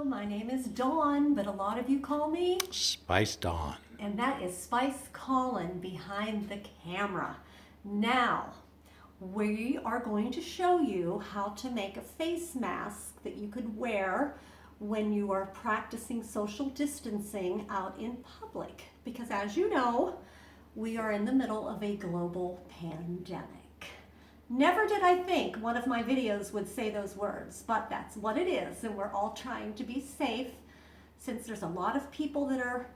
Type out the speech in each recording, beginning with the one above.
My name is Dawn, but a lot of you call me, Spice Dawn. and that is Spice Colin behind the camera. Now, we are going to show you how to make a face mask that you could wear when you are practicing social distancing out in public. Because as you know, we are in the middle of a global pandemic. Never did I think one of my videos would say those words, but that's what it is, and we're all trying to be safe since there's a lot of people that are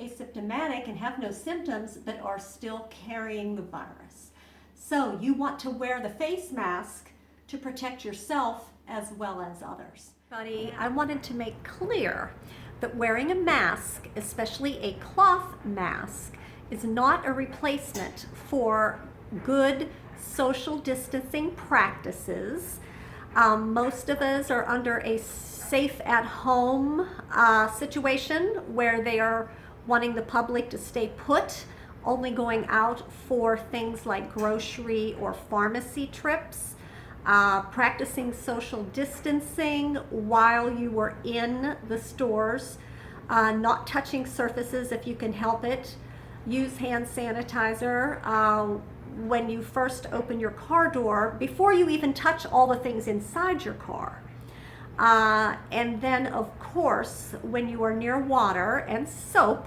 asymptomatic and have no symptoms but are still carrying the virus. So you want to wear the face mask to protect yourself as well as others. Buddy, I wanted to make clear that wearing a mask, especially a cloth mask, is not a replacement for good social distancing practices. Most of us are under a safe at home situation where they are wanting the public to stay put, only going out for things like grocery or pharmacy trips, practicing social distancing while you were in the stores, not touching surfaces if you can help it, use hand sanitizer when you first open your car door before you even touch all the things inside your car. And then of course, when you are near water and soap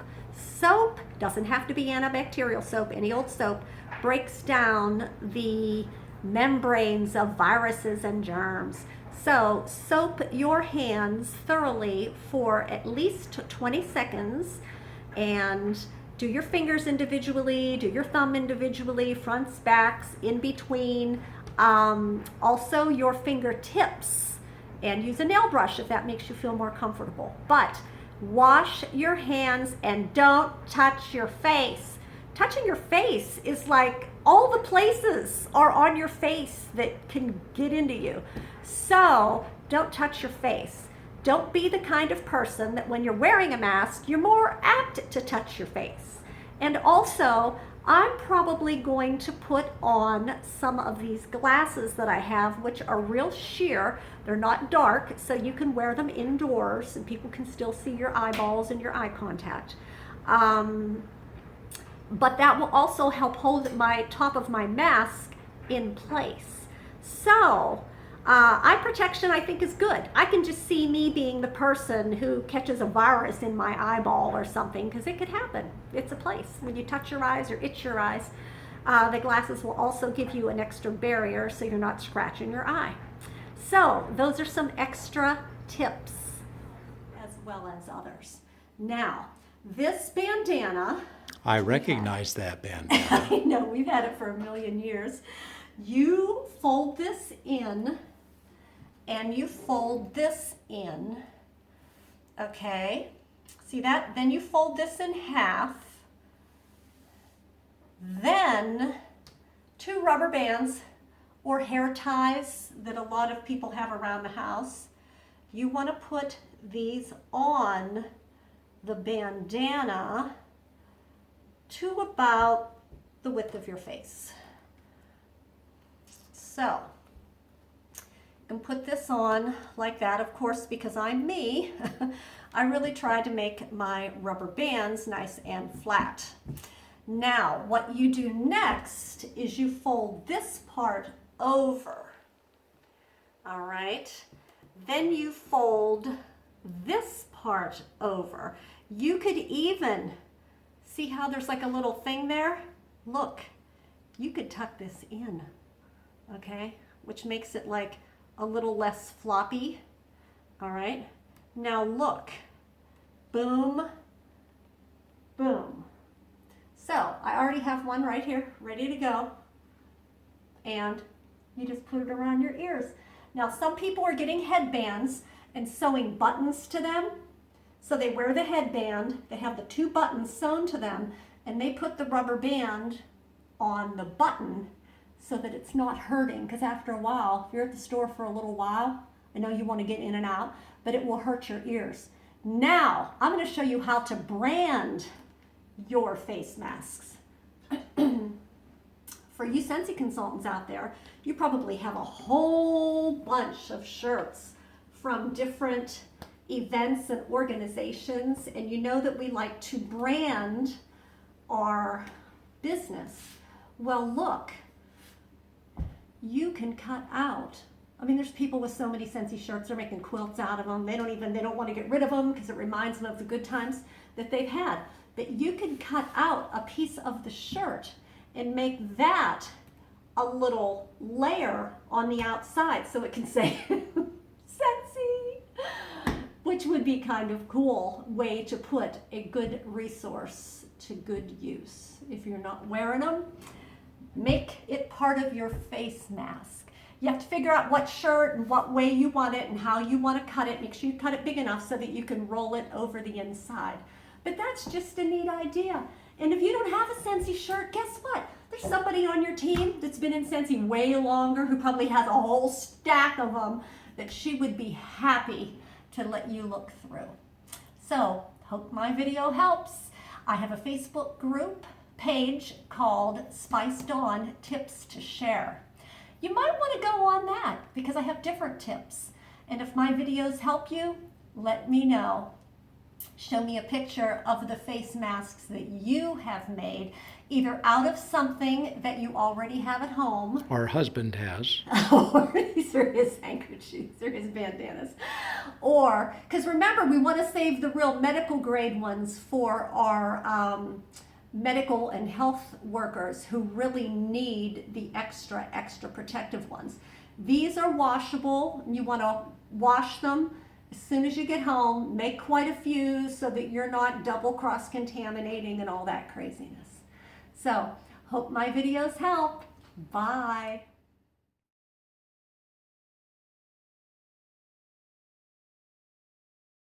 doesn't have to be antibacterial soap, any old soap breaks down the membranes of viruses and germs. So soap your hands thoroughly for at least 20 seconds and do your fingers individually, do your thumb individually, fronts, backs, in between. Also your fingertips, and use a nail brush if that makes you feel more comfortable. But wash your hands and don't touch your face. Touching your face is like all the places are on your face that can get into you. So don't touch your face. Don't be the kind of person that when you're wearing a mask, you're more apt to touch your face. And also, I'm probably going to put on some of these glasses that I have, which are real sheer. They're not dark, so you can wear them indoors and people can still see your eyeballs and your eye contact. But that will also help hold my top of my mask in place. So, eye protection I think is good. I can just see me being the person who catches a virus in my eyeball or something, because it could happen. It's a place. When you touch your eyes or itch your eyes, the glasses will also give you an extra barrier so you're not scratching your eye. So those are some extra tips as well as others. Now, this bandana, I recognize that bandana. I know, we've had it for a million years. You fold this in and you fold this in, okay? See that? Then you fold this in half. Then 2 rubber bands or hair ties that a lot of people have around the house. You want to put these on the bandana to about the width of your face. So, you can put this on like that, of course, because I'm me. I really try to make my rubber bands nice and flat. Now, what you do next is you fold this part over. All right. Then you fold this part over. You could even see how there's like a little thing there? Look, you could tuck this in, okay? Which makes it like a little less floppy. All right. Now look, boom, boom. So I already have one right here, ready to go. And you just put it around your ears. Now some people are getting headbands and sewing buttons to them. So they wear the headband, they have the 2 buttons sewn to them, and they put the rubber band on the button so that it's not hurting, because after a while, if you're at the store for a little while, I know you want to get in and out, but it will hurt your ears. Now, I'm going to show you how to brand your face masks. For you Scentsy consultants out there, you probably have a whole bunch of shirts from different events and organizations, and you know that we like to brand our business. Well, look, you can cut out. I mean, there's people with so many Scentsy shirts, they're making quilts out of them. They don't want to get rid of them because it reminds them of the good times that they've had. But you can cut out a piece of the shirt and make that a little layer on the outside so it can say Scentsy, which would be kind of cool way to put a good resource to good use. If you're not wearing them, make it part of your face mask. You have to figure out what shirt and what way you want it and how you want to cut it. Make sure you cut it big enough so that you can roll it over the inside. But that's just a neat idea. And if you don't have a Scentsy shirt, guess what? There's somebody on your team that's been in Scentsy way longer who probably has a whole stack of them that she would be happy to let you look through. So, hope my video helps. I have a Facebook group page called Spice Dawn Tips to Share. You might want to go on that because I have different tips. And if my videos help you, let me know. Show me a picture of the face masks that you have made, either out of something that you already have at home. Our husband has. Or these are his handkerchiefs or his bandanas. Or, because remember, we want to save the real medical grade ones for our medical and health workers who really need the extra protective ones. These are washable. You want to wash them as soon as you get home. Make quite a few so that you're not double cross-contaminating and all that craziness. So, hope my videos help. Bye.